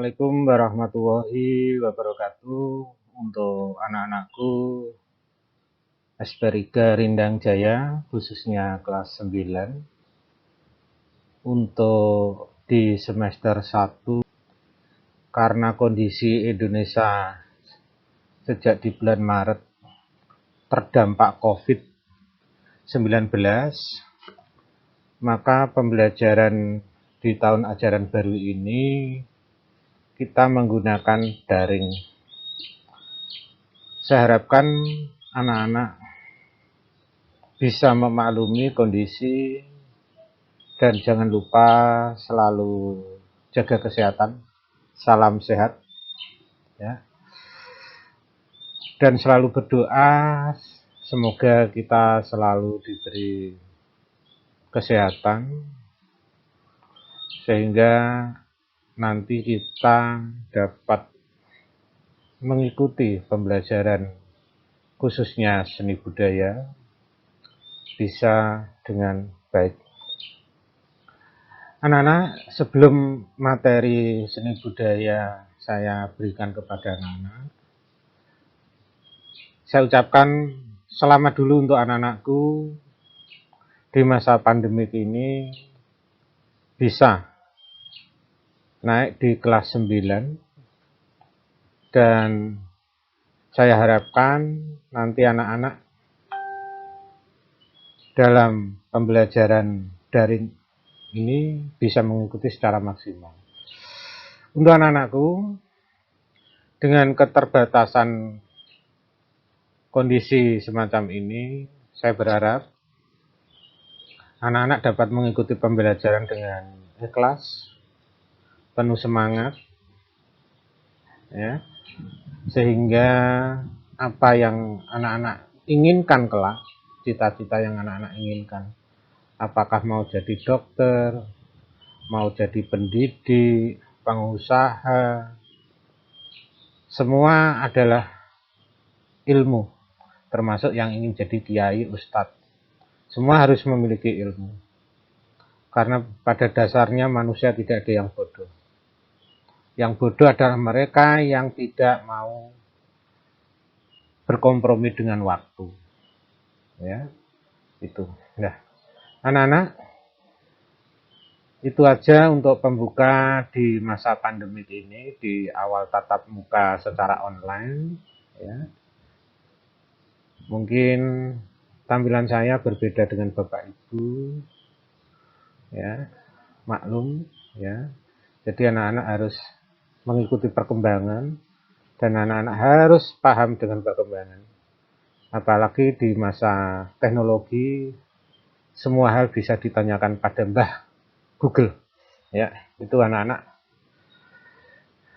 Assalamualaikum warahmatullahi wabarakatuh. Untuk anak-anakku Asperika Rindang Jaya, khususnya kelas 9, untuk di semester 1, karena kondisi Indonesia sejak di bulan Maret terdampak COVID-19, maka pembelajaran di tahun ajaran baru ini kita menggunakan daring. Saya harapkan anak-anak bisa memaklumi kondisi dan jangan lupa selalu jaga kesehatan. Salam sehat ya. Dan selalu berdoa semoga kita selalu diberi kesehatan sehingga nanti kita dapat mengikuti pembelajaran khususnya seni budaya bisa dengan baik. Anak-anak, sebelum materi seni budaya saya berikan kepada anak-anak, saya ucapkan selamat dulu untuk anak-anakku di masa pandemik ini bisa naik di kelas 9, dan saya harapkan nanti anak-anak dalam pembelajaran daring ini bisa mengikuti secara maksimal. Untuk anak-anakku, dengan keterbatasan kondisi semacam ini, saya berharap anak-anak dapat mengikuti pembelajaran dengan ikhlas, penuh semangat, ya, sehingga apa yang anak-anak inginkan kelak, cita-cita yang anak-anak inginkan, apakah mau jadi dokter, mau jadi pendidik, pengusaha, semua adalah ilmu, termasuk yang ingin jadi kiai, ustadz. Semua harus memiliki ilmu, karena pada dasarnya manusia tidak ada yang bodoh. Yang bodoh adalah mereka yang tidak mau berkompromi dengan waktu. Ya, itu. Nah, anak-anak, itu aja untuk pembuka di masa pandemik ini, di awal tatap muka secara online. Ya. Mungkin tampilan saya berbeda dengan Bapak Ibu. Ya, maklum ya. Jadi anak-anak harus mengikuti perkembangan dan anak-anak harus paham dengan perkembangan. Apalagi di masa teknologi, semua hal bisa ditanyakan pada Mbah Google. Ya, itu anak-anak.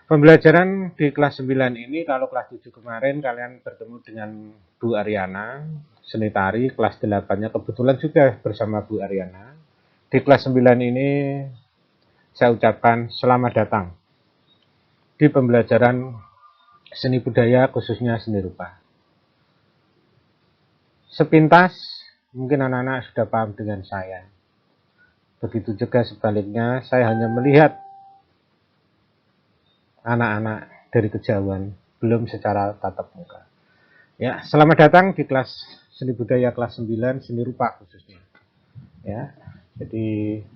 Pembelajaran di kelas 9 ini, kalau kelas 7 kemarin kalian bertemu dengan Bu Ariana, seni tari, kelas 8-nya kebetulan juga bersama Bu Ariana. Di kelas 9 ini saya ucapkan selamat datang di pembelajaran seni budaya, khususnya seni rupa. Sepintas mungkin anak-anak sudah paham dengan saya. Begitu juga sebaliknya, saya hanya melihat anak-anak dari kejauhan, belum secara tatap muka. Ya, selamat datang di kelas seni budaya kelas 9, seni rupa khususnya. Ya, jadi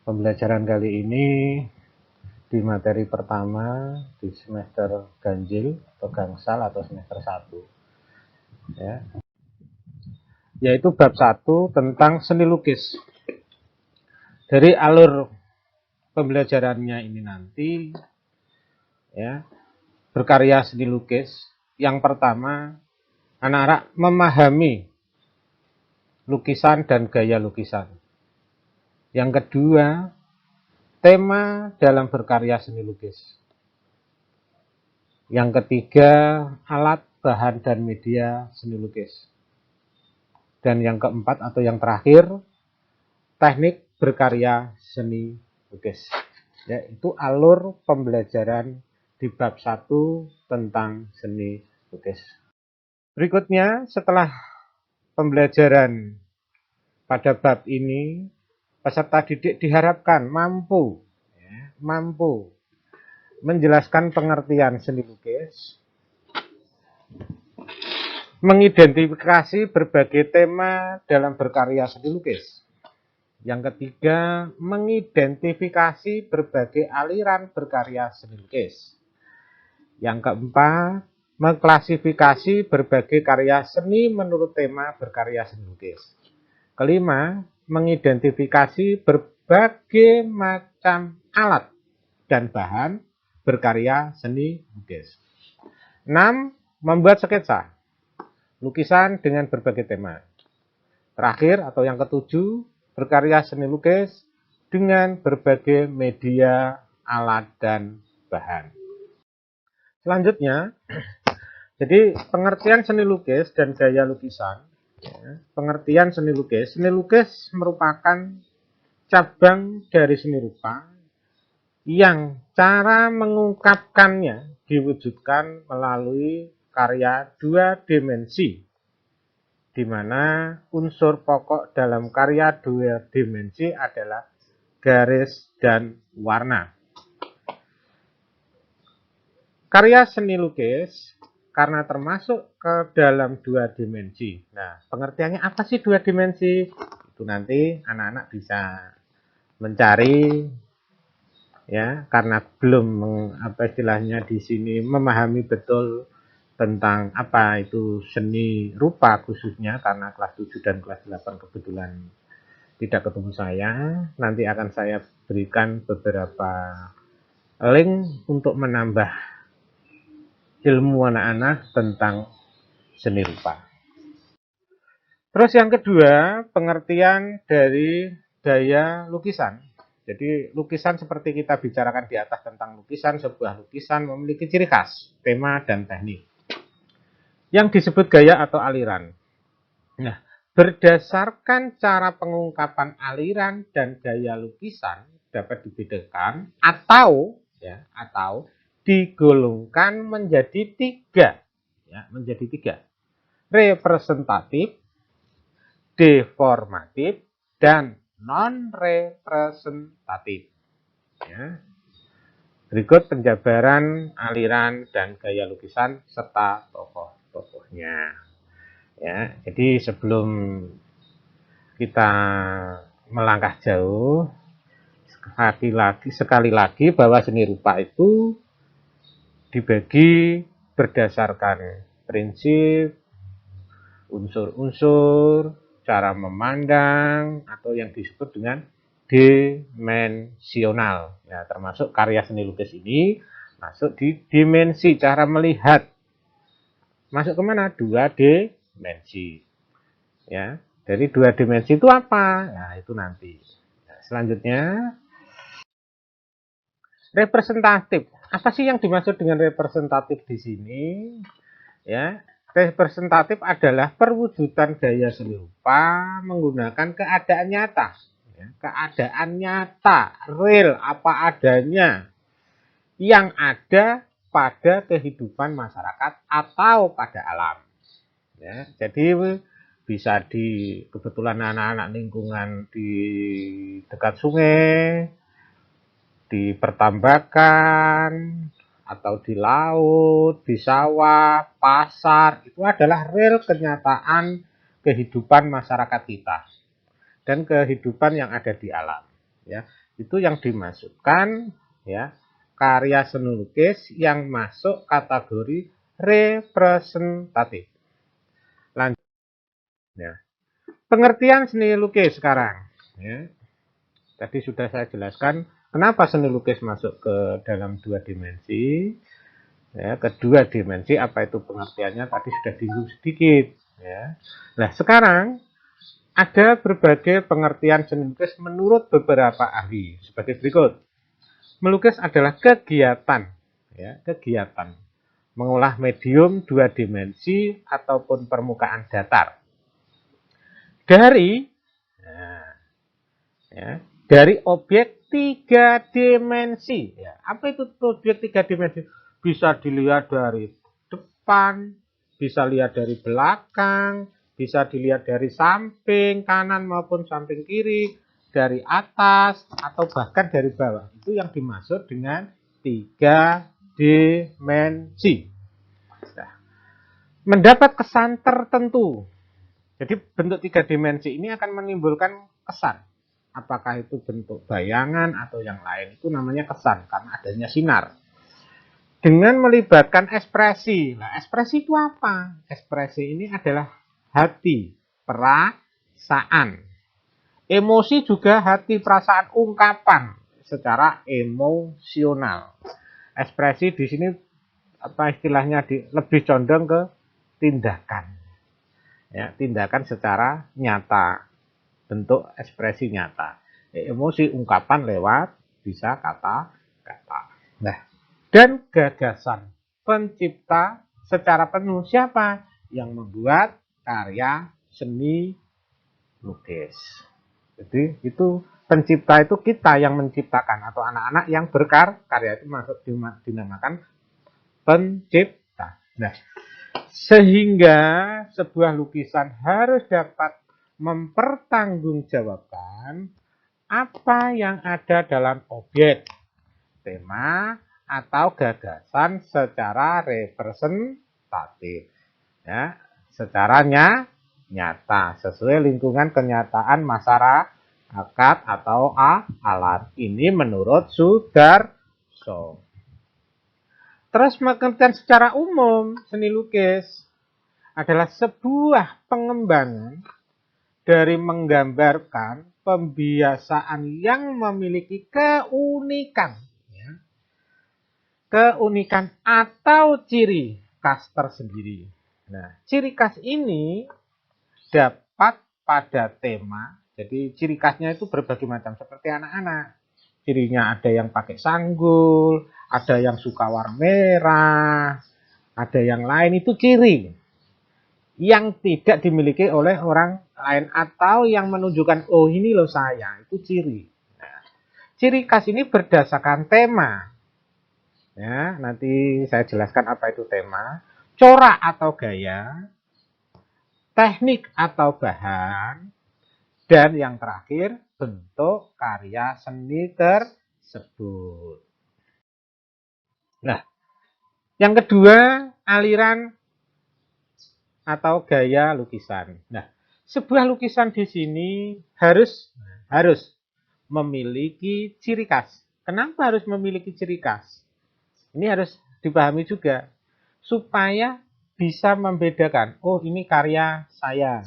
pembelajaran kali ini di materi pertama di semester ganjil atau gangsal atau semester 1. Ya. Yaitu bab 1 tentang seni lukis. Dari alur pembelajarannya ini nanti, ya, berkarya seni lukis. Yang pertama, anak-anak memahami lukisan dan gaya lukisan. Yang kedua, tema dalam berkarya seni lukis. Yang ketiga, alat, bahan, dan media seni lukis. Dan yang keempat atau yang terakhir, teknik berkarya seni lukis. Ya, itu alur pembelajaran di bab 1 tentang seni lukis. Berikutnya, setelah pembelajaran pada bab ini, peserta didik diharapkan mampu menjelaskan pengertian seni lukis, mengidentifikasi berbagai tema dalam berkarya seni lukis. Yang ketiga, mengidentifikasi berbagai aliran berkarya seni lukis. Yang keempat, mengklasifikasi berbagai karya seni menurut tema berkarya seni lukis. Kelima, mengidentifikasi berbagai macam alat dan bahan berkarya seni lukis. 6. Membuat sketsa lukisan dengan berbagai tema. Terakhir atau yang ketujuh, berkarya seni lukis dengan berbagai media, alat, dan bahan. Selanjutnya, jadi pengertian seni lukis dan gaya lukisan. Pengertian seni lukis merupakan cabang dari seni rupa yang cara mengungkapkannya diwujudkan melalui karya dua dimensi, di mana unsur pokok dalam karya dua dimensi adalah garis dan warna. Karya seni lukis karena termasuk ke dalam dua dimensi. Nah, pengertiannya apa sih dua dimensi? Itu nanti anak-anak bisa mencari, ya, karena belum apa istilahnya di sini memahami betul tentang apa itu seni rupa, khususnya karena kelas 7 dan kelas 8 kebetulan tidak ketemu saya. Nanti akan saya berikan beberapa link untuk menambah ilmu anak-anak tentang seni rupa. Terus yang kedua, pengertian dari gaya lukisan. Jadi lukisan seperti kita bicarakan di atas tentang lukisan, sebuah lukisan memiliki ciri khas, tema, dan teknik yang disebut gaya atau aliran. Nah, berdasarkan cara pengungkapan aliran dan gaya lukisan dapat dibedakan atau digolongkan menjadi tiga, representatif, deformatif, dan non-representatif. Ya. Berikut penjabaran aliran dan gaya lukisan serta tokoh-tokohnya. Ya, jadi sebelum kita melangkah jauh, sekali lagi bahwa seni rupa itu dibagi berdasarkan prinsip, unsur-unsur, cara memandang, atau yang disebut dengan dimensional. Ya, termasuk karya seni lukis ini masuk di dimensi, cara melihat. Masuk kemana? Dua dimensi. Ya, dari dua dimensi itu apa? Nah, itu nanti. Nah, selanjutnya, representatif. Apa sih yang dimaksud dengan representatif di sini? Ya, representatif adalah perwujudan gaya seni rupa menggunakan keadaan nyata. Ya, keadaan nyata, real, apa adanya yang ada pada kehidupan masyarakat atau pada alam. Ya, jadi bisa di kebetulan anak-anak lingkungan di dekat sungai, di pertambakan, atau di laut, di sawah, pasar, itu adalah real kenyataan kehidupan masyarakat kita dan kehidupan yang ada di alam. Ya, itu yang dimasukkan, ya, karya seni lukis yang masuk kategori representatif. Lanjut. Ya. Pengertian seni lukis sekarang. Ya. Tadi sudah saya jelaskan kenapa seni lukis masuk ke dalam dua dimensi. Ya, kedua dimensi apa itu pengertiannya tadi sudah disinggung sedikit. Ya. Nah, sekarang ada berbagai pengertian seni lukis menurut beberapa ahli sebagai berikut. Melukis adalah kegiatan, ya, kegiatan mengolah medium dua dimensi ataupun permukaan datar dari, nah, ya, dari objek tiga dimensi. Ya, apa itu objek tiga dimensi? Bisa dilihat dari depan, bisa lihat dari belakang, bisa dilihat dari samping kanan maupun samping kiri, dari atas atau bahkan dari bawah. Itu yang dimaksud dengan tiga dimensi. Nah, mendapat kesan tertentu. Jadi bentuk tiga dimensi ini akan menimbulkan kesan. Apakah itu bentuk bayangan atau yang lain, itu namanya kesan karena adanya sinar. Dengan melibatkan ekspresi. Nah, ekspresi itu apa? Ekspresi ini adalah hati, perasaan. Emosi juga hati, perasaan, ungkapan secara emosional. Ekspresi di sini apa istilahnya lebih condong ke tindakan. Ya, tindakan secara nyata, bentuk ekspresi nyata. Emosi, ungkapan lewat bisa kata-kata. Nah, dan gagasan pencipta secara penuh siapa? Yang membuat karya seni lukis. Jadi itu pencipta itu kita yang menciptakan atau anak-anak yang berkarya itu masuk dinamakan pencipta. Nah, sehingga sebuah lukisan harus dapat mempertanggungjawabkan apa yang ada dalam objek, tema, atau gagasan secara representatif. Ya, secara nyata, sesuai lingkungan kenyataan masyarakat atau alat. Ini menurut Sudarso. Terus pengertian secara umum, seni lukis adalah sebuah pengembangan dari menggambarkan pembiasaan yang memiliki keunikan. Ya. Keunikan atau ciri khas tersendiri. Nah, ciri khas ini dapat pada tema. Jadi ciri khasnya itu berbagai macam, seperti anak-anak. Cirinya ada yang pakai sanggul, ada yang suka warna merah, ada yang lain, itu ciri yang tidak dimiliki oleh orang lain atau yang menunjukkan oh ini loh saya, itu ciri. Nah, ciri khas ini berdasarkan tema. Ya, nanti saya jelaskan apa itu tema, corak atau gaya, teknik atau bahan, dan yang terakhir bentuk karya seni tersebut. Nah, yang kedua, aliran atau gaya lukisan. Nah, sebuah lukisan di sini harus memiliki ciri khas. Kenapa harus memiliki ciri khas? Ini harus dipahami juga supaya bisa membedakan. Oh, ini karya saya.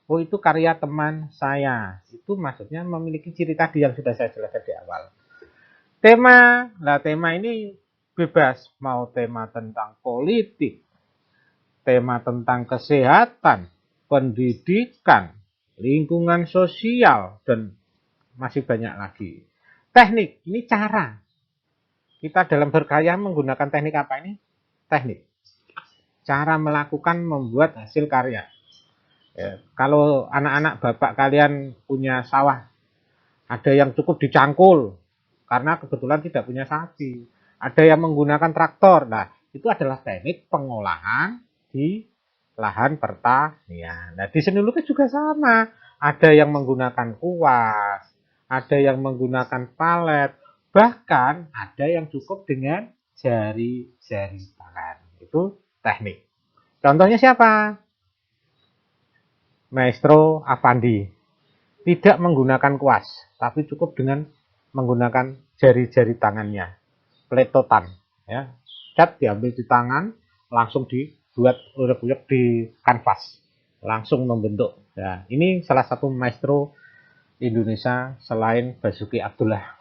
Oh, itu karya teman saya. Itu maksudnya memiliki ciri tadi yang sudah saya jelaskan di awal. Tema, nah tema ini bebas, mau tema tentang politik, tema tentang kesehatan, pendidikan, lingkungan sosial, dan masih banyak lagi. Teknik, ini cara. Kita dalam berkarya menggunakan teknik apa ini? Teknik. Cara melakukan membuat hasil karya. Ya, kalau anak-anak bapak kalian punya sawah, ada yang cukup dicangkul, karena kebetulan tidak punya sapi. Ada yang menggunakan traktor. Nah, itu adalah teknik pengolahan di lahan pertanian. Nah, di seni lukis juga sama. Ada yang menggunakan kuas, ada yang menggunakan palet, bahkan ada yang cukup dengan jari-jari tangan. Itu teknik. Contohnya siapa? Maestro Affandi. Tidak menggunakan kuas, tapi cukup dengan menggunakan jari-jari tangannya. Pletotan. Ya. Cat diambil di tangan, langsung dibuat ulek-ulek di kanvas. Langsung membentuk. Nah, ini salah satu maestro Indonesia selain Basuki Abdullah.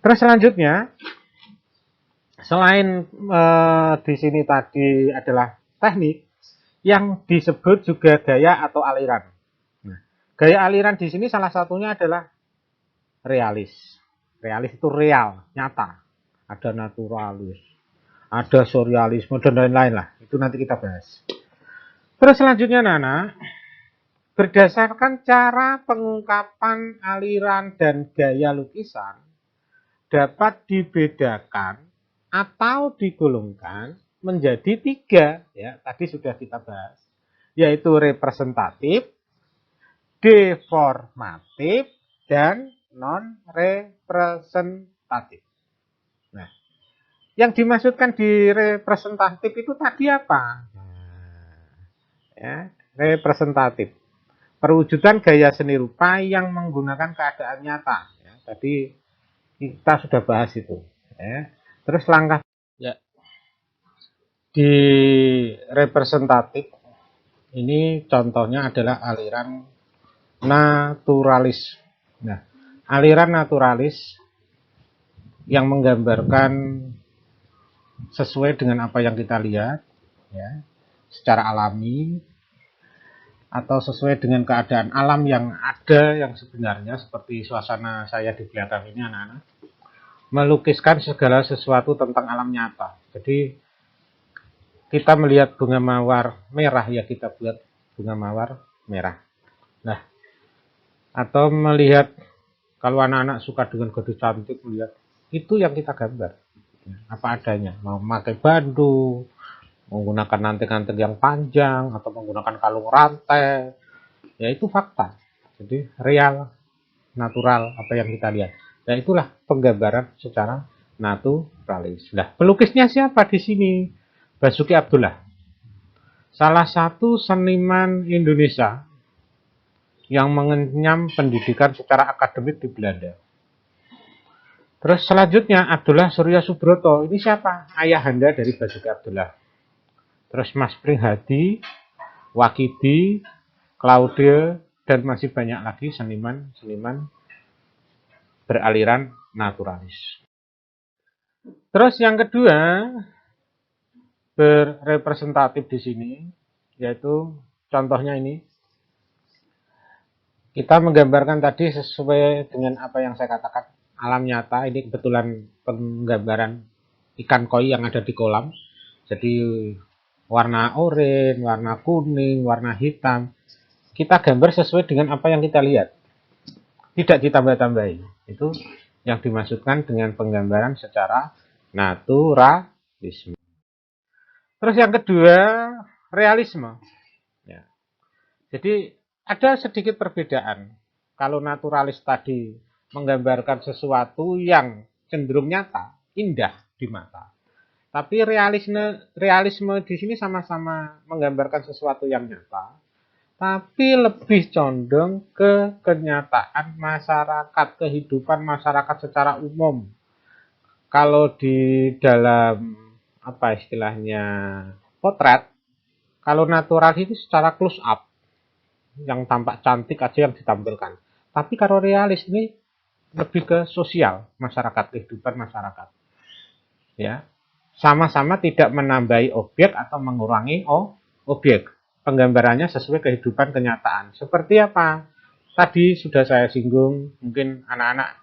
Terus selanjutnya, selain di sini tadi adalah teknik, yang disebut juga gaya atau aliran. Nah, gaya aliran di sini salah satunya adalah realis. Realis itu real, nyata. Ada naturalis, ada surrealisme, dan lain-lain lah. Itu nanti kita bahas. Terus selanjutnya Nana, berdasarkan cara pengungkapan aliran dan gaya lukisan dapat dibedakan atau digolongkan menjadi tiga. Ya, tadi sudah kita bahas, yaitu representatif, deformatif, dan non-representatif. Yang dimaksudkan di representatif itu tadi apa? Ya, representatif. Perwujudan gaya seni rupa yang menggunakan keadaan nyata. Ya, tadi kita sudah bahas itu. Ya. Terus langkah ya, di representatif ini contohnya adalah aliran naturalis. Nah, aliran naturalis yang menggambarkan sesuai dengan apa yang kita lihat, ya, secara alami atau sesuai dengan keadaan alam yang ada yang sebenarnya, seperti suasana saya di belakang ini anak-anak, melukiskan segala sesuatu tentang alam nyata. Jadi kita melihat bunga mawar merah, ya kita buat bunga mawar merah. Nah, atau melihat kalau anak-anak suka dengan gadis cantik, melihat itu yang kita gambar apa adanya, mau memakai bandu, menggunakan anting-anting yang panjang, atau menggunakan kalung rantai, ya itu fakta. Jadi real, natural apa yang kita lihat. Dan itulah penggambaran secara naturalis. Nah, pelukisnya siapa di sini? Basuki Abdullah, salah satu seniman Indonesia yang mengenyam pendidikan secara akademik di Belanda. Terus selanjutnya Abdullah Surya Subroto, ini siapa? Ayahanda dari Basuki Abdullah. Terus Mas Prighadi, Wakidi, Claude, dan masih banyak lagi seniman-seniman beraliran naturalis. Terus yang kedua berrepresentatif di sini, yaitu contohnya ini. Kita menggambarkan tadi sesuai dengan apa yang saya katakan, alam nyata. Ini kebetulan penggambaran ikan koi yang ada di kolam. Jadi warna oranye, warna kuning, warna hitam. Kita gambar sesuai dengan apa yang kita lihat. Tidak ditambah-tambahi. Itu yang dimaksudkan dengan penggambaran secara naturalisme. Terus yang kedua, realisme. Ya. Jadi ada sedikit perbedaan. Kalau naturalis tadi menggambarkan sesuatu yang cenderung nyata, indah di mata. Tapi realisme di sini sama-sama menggambarkan sesuatu yang nyata, tapi lebih condong ke kenyataan masyarakat, kehidupan masyarakat secara umum. Kalau di dalam apa istilahnya potret, kalau natural itu secara close up, yang tampak cantik aja yang ditampilkan. Tapi kalau realis ini lebih ke sosial masyarakat, kehidupan masyarakat. Ya, sama-sama tidak menambahi objek atau mengurangi objek. Penggambarannya sesuai kehidupan kenyataan. Seperti apa? Tadi sudah saya singgung, mungkin anak-anak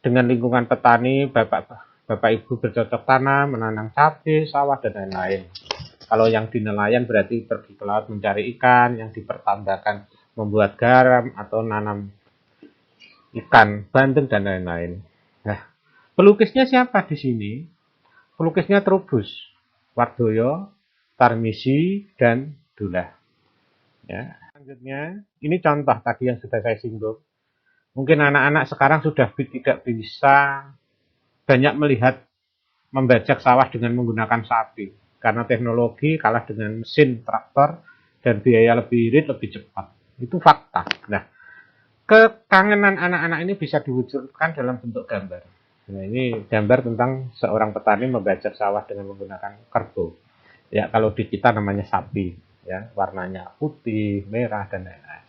dengan lingkungan petani, bapak ibu bercocok tanam, menanam cabai, sawah, dan lain-lain. Kalau yang di nelayan berarti pergi ke laut mencari ikan, yang di pertambakan membuat garam atau nanam ikan bandeng dan lain-lain. Nah, pelukisnya siapa di sini? Pelukisnya Trubus, Wardoyo, Tarmisi, dan Dullah. Ya, selanjutnya, ini contoh tadi yang sudah saya singgung. Mungkin anak-anak sekarang sudah tidak bisa banyak melihat membajak sawah dengan menggunakan sapi. Karena teknologi kalah dengan mesin traktor dan biaya lebih irit, lebih cepat. Itu fakta. Nah, kekangenan anak-anak ini bisa diwujudkan dalam bentuk gambar. Nah, ini gambar tentang seorang petani membajak sawah dengan menggunakan kerbau. Ya, kalau di kita namanya sapi, ya, warnanya putih, merah, dan lain-lain.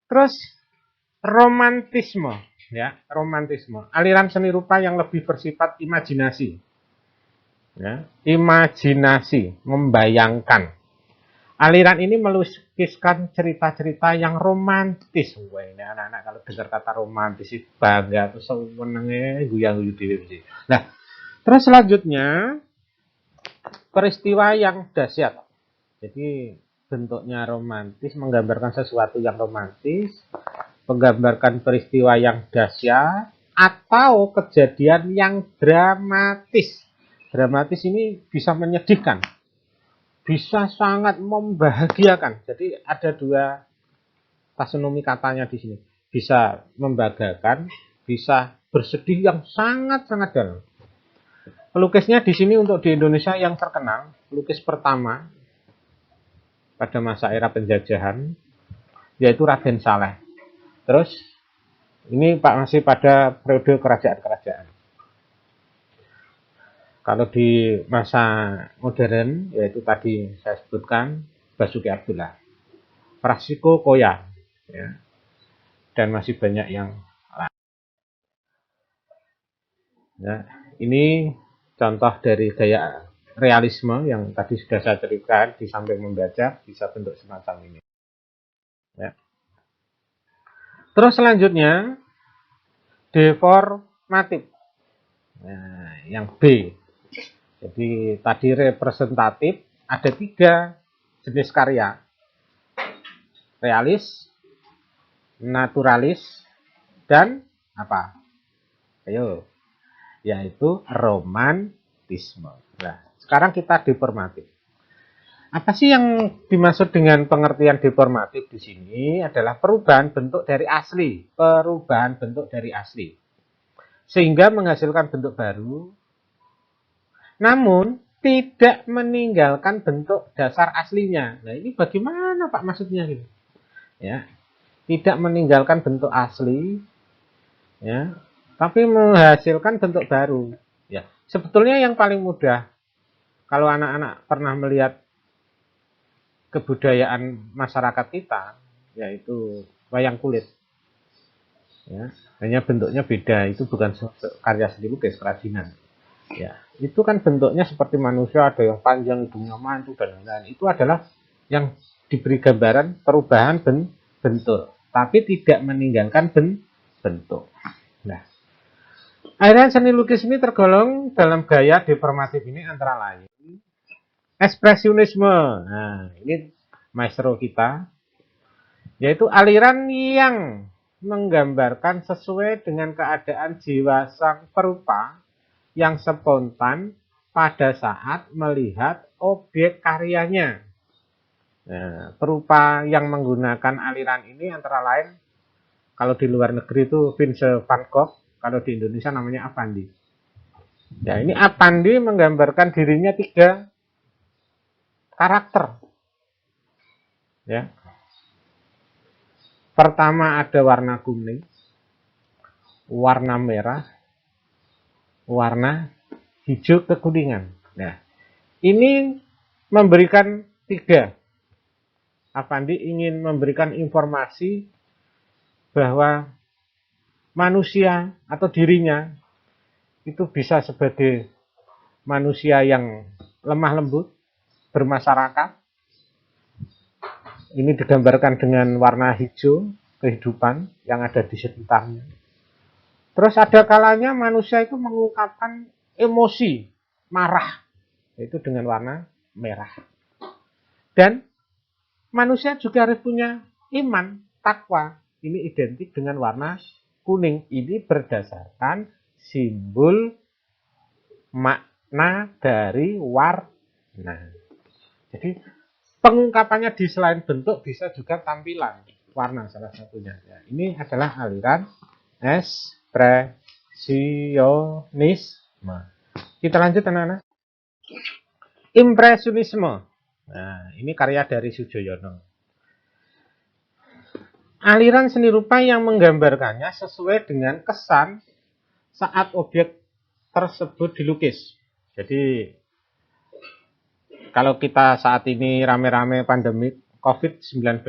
Terus romantisme, ya, romantisme, aliran seni rupa yang lebih bersifat imajinasi. Ya, imajinasi, membayangkan. Aliran ini melukiskan cerita-cerita yang romantis. Wah, ini anak-anak kalau dengar kata romantis bangga tuh senengnya guyang-guyu dhewe. Nah, terus selanjutnya peristiwa yang dahsyat. Jadi bentuknya romantis, menggambarkan sesuatu yang romantis, menggambarkan peristiwa yang dahsyat atau kejadian yang dramatis. Dramatis ini bisa menyedihkan, bisa sangat membahagiakan. Jadi ada dua taksonomi katanya di sini. Bisa membanggakan, bisa bersedih yang sangat-sangat dalam. Pelukisnya di sini untuk di Indonesia yang terkenal, pelukis pertama pada masa era penjajahan, yaitu Raden Saleh. Terus ini Pak masih pada periode kerajaan-kerajaan. Kalau di masa modern, yaitu tadi saya sebutkan Basuki Abdullah, Prasiko Koya, ya, dan masih banyak yang lain. Ya, ini contoh dari gaya realisme yang tadi sudah saya ceritakan, di samping membaca bisa bentuk semacam ini. Ya. Terus selanjutnya deformatif, nah, yang B. Jadi tadi representatif, ada 3 jenis karya, realis, naturalis, dan apa? Ayo, yaitu romantisme. Nah, sekarang kita deformatif. Apa sih yang dimaksud dengan pengertian deformatif di sini? Adalah perubahan bentuk dari asli, perubahan bentuk dari asli, sehingga menghasilkan bentuk baru, namun tidak meninggalkan bentuk dasar aslinya. Nah, ini bagaimana Pak maksudnya gitu? Ya, tidak meninggalkan bentuk asli, ya, tapi menghasilkan bentuk baru. Ya, sebetulnya yang paling mudah kalau anak-anak pernah melihat kebudayaan masyarakat kita, yaitu wayang kulit. Ya, hanya bentuknya beda, itu bukan karya seni lukis, kerajinan. Ya, itu kan bentuknya seperti manusia, ada yang panjang, hidungnya mantul dan lain-lain. Itu adalah yang diberi gambaran perubahan bentuk, tapi tidak meninggalkan bentuk. Nah, akhirnya seni lukis ini tergolong dalam gaya deformatif ini antara lain ekspresionisme. Nah, ini maestro kita, yaitu aliran yang menggambarkan sesuai dengan keadaan jiwa sang perupa yang spontan pada saat melihat objek karyanya. Nah, perupa yang menggunakan aliran ini antara lain, kalau di luar negeri itu Vincent van Gogh, kalau di Indonesia namanya Avandi. Ya, ini Avandi menggambarkan dirinya 3 karakter. Ya. Pertama ada warna kuning, warna merah, warna hijau kekuningan. Nah, ini memberikan 3. Avandi ingin memberikan informasi bahwa manusia atau dirinya itu bisa sebagai manusia yang lemah lembut, bermasyarakat. Ini digambarkan dengan warna hijau, kehidupan yang ada di sekitarnya. Terus ada kalanya manusia itu mengungkapkan emosi, marah, yaitu dengan warna merah. Dan manusia juga harus punya iman, takwa. Ini identik dengan warna kuning. Ini berdasarkan simbol makna dari warna. Jadi pengungkapannya di selain bentuk bisa juga tampilan, warna salah satunya. Ya, ini adalah aliran ekspresionisme. Kita lanjut anak-anak. Impresionisme. Nah, ini karya dari Soejoyono. Aliran seni rupa yang menggambarkannya sesuai dengan kesan saat objek tersebut dilukis. Jadi kalau kita saat ini rame-rame pandemi COVID-19,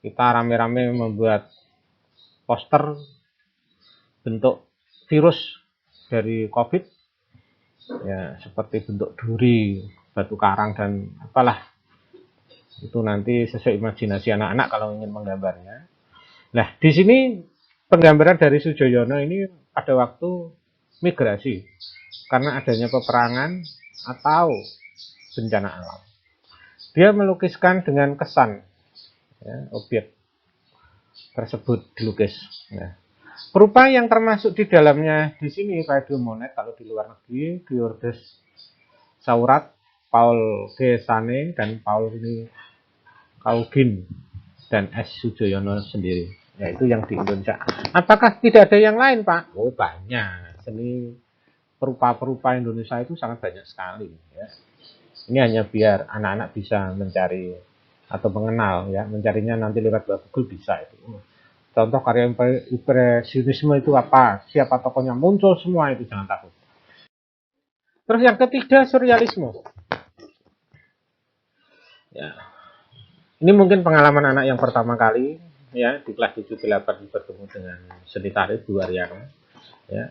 kita rame-rame membuat poster bentuk virus dari COVID, ya seperti bentuk duri, batu karang dan apalah. Itu nanti sesuai imajinasi anak-anak kalau ingin menggambarnya. Nah, di sini penggambaran dari Soejoyono ini pada waktu migrasi karena adanya peperangan atau bencana alam. Dia melukiskan dengan kesan, ya, objek tersebut dilukis. Nah, perupa yang termasuk di dalamnya di sini Claude Monet, kalau di luar negeri Georges Seurat, Paul Gessane dan Paul Gauguin dan S. Soejoyono sendiri, yaitu yang di Indonesia. Apakah tidak ada yang lain, Pak? Oh, banyak. Seni perupa-perupa Indonesia itu sangat banyak sekali ya. Ini hanya biar anak-anak bisa mencari atau mengenal ya, mencarinya nanti lewat Google bisa itu. Contoh karya impresionisme itu apa, siapa tokohnya, muncul semua itu, jangan takut. Terus yang ketiga, surrealisme. Ya. Ini mungkin pengalaman anak yang pertama kali ya di kelas 7-8 bertemu dengan seni tari Bu Aryana. Ya.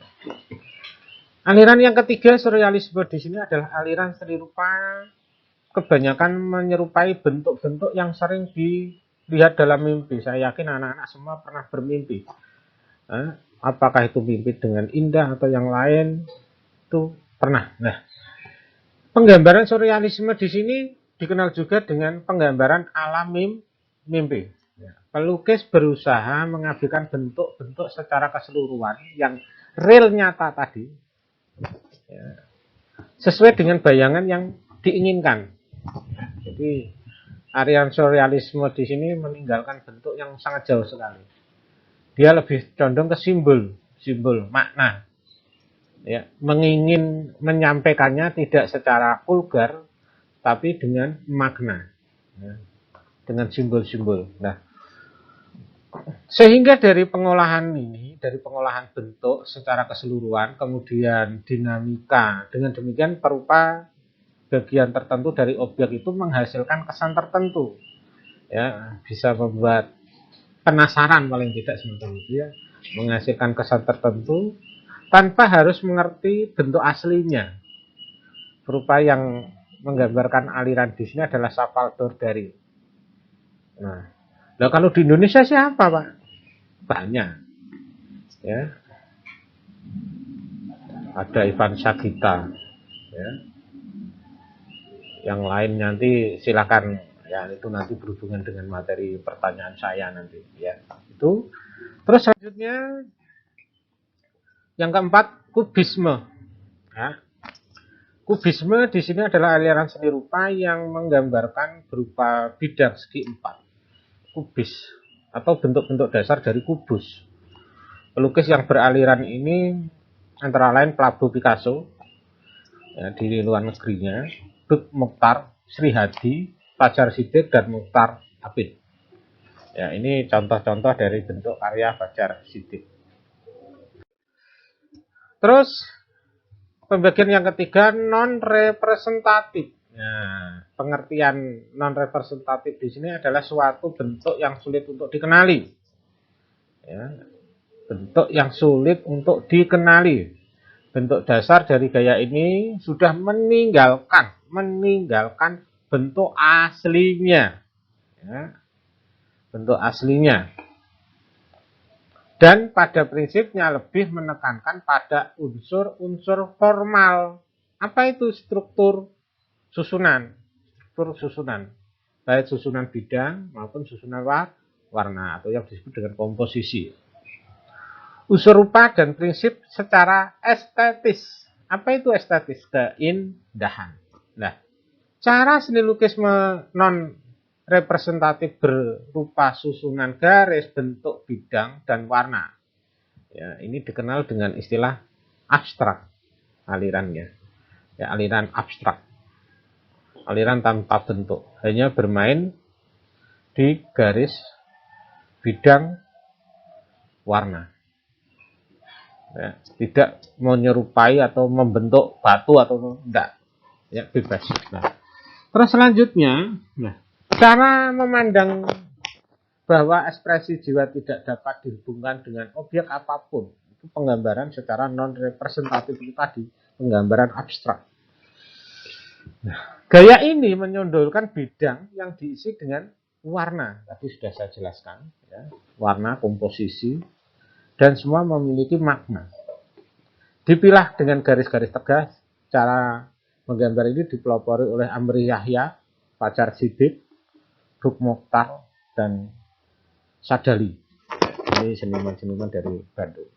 Aliran yang ketiga surrealisme di sini adalah aliran seni rupa kebanyakan menyerupai bentuk-bentuk yang sering dilihat dalam mimpi. Saya yakin anak-anak semua pernah bermimpi. Apakah itu mimpi dengan indah atau yang lain, itu pernah. Nah, penggambaran surrealisme di sini dikenal juga dengan penggambaran alam mimpi. Pelukis berusaha mengambilkan bentuk-bentuk secara keseluruhan yang real nyata tadi, ya, sesuai dengan bayangan yang diinginkan. Jadi aliran surrealisme di sini meninggalkan bentuk yang sangat jauh sekali. Dia lebih condong ke simbol makna. Ya, mengingin menyampaikannya tidak secara vulgar, tapi dengan makna, ya, dengan simbol-simbol. Nah, sehingga dari pengolahan ini, dari pengolahan bentuk secara keseluruhan, kemudian dinamika, dengan demikian perupa bagian tertentu dari objek itu menghasilkan kesan tertentu, ya, bisa membuat penasaran paling tidak seperti itu ya, menghasilkan kesan tertentu tanpa harus mengerti bentuk aslinya. Perupa yang menggambarkan aliran di sini adalah Salvador Dali. Nah, kalau di Indonesia siapa, Pak? Banyak. Ya. Ada Ivan Sagita. Ya. Yang lain nanti silakan ya, itu nanti berhubungan dengan materi pertanyaan saya nanti ya. Itu. Terus selanjutnya yang keempat, kubisme. Ya. Kubisme di sini adalah aliran seni rupa yang menggambarkan berupa bidang segi empat. Kubis atau bentuk-bentuk dasar dari kubus. Pelukis yang beraliran ini antara lain Pablo Picasso ya, di luar negerinya, Duk Mokhtar, Sri Hadi, Fajar Siddiq, dan Mukhtar Abid. Ya, ini contoh-contoh dari bentuk karya Fajar Siddiq. Terus pembagian yang ketiga, non representatif. Nah, pengertian non representatif di sini adalah suatu bentuk yang sulit untuk dikenali. Ya, bentuk yang sulit untuk dikenali. Bentuk dasar dari gaya ini sudah meninggalkan bentuk aslinya. Ya, bentuk aslinya. Dan pada prinsipnya lebih menekankan pada unsur-unsur formal. Apa itu struktur susunan? Struktur susunan. Baik susunan bidang maupun susunan warna atau yang disebut dengan komposisi. Unsur rupa dan prinsip secara estetis. Apa itu estetis? Keindahan. Nah, cara seni lukis non representatif berupa susunan garis, bentuk, bidang, dan warna. Ya, ini dikenal dengan istilah abstrak alirannya. Ya, aliran abstrak. Aliran tanpa bentuk. Hanya bermain di garis, bidang, warna. Ya, tidak menyerupai atau membentuk batu atau tidak. Ya, bebas. Nah, terus selanjutnya, cara memandang bahwa ekspresi jiwa tidak dapat dihubungkan dengan objek apapun. Itu penggambaran secara non-representatif itu tadi, penggambaran abstrak. Nah, gaya ini menyondolkan bidang yang diisi dengan warna. Tadi sudah saya jelaskan. Ya, warna, komposisi, dan semua memiliki makna. Dipilah dengan garis-garis tegas. Cara menggambar ini dipelopori oleh Amri Yahya, Fajar Siddiq, Duk Mokhtar, dan Sadali. Ini seniman-seniman dari Bandung.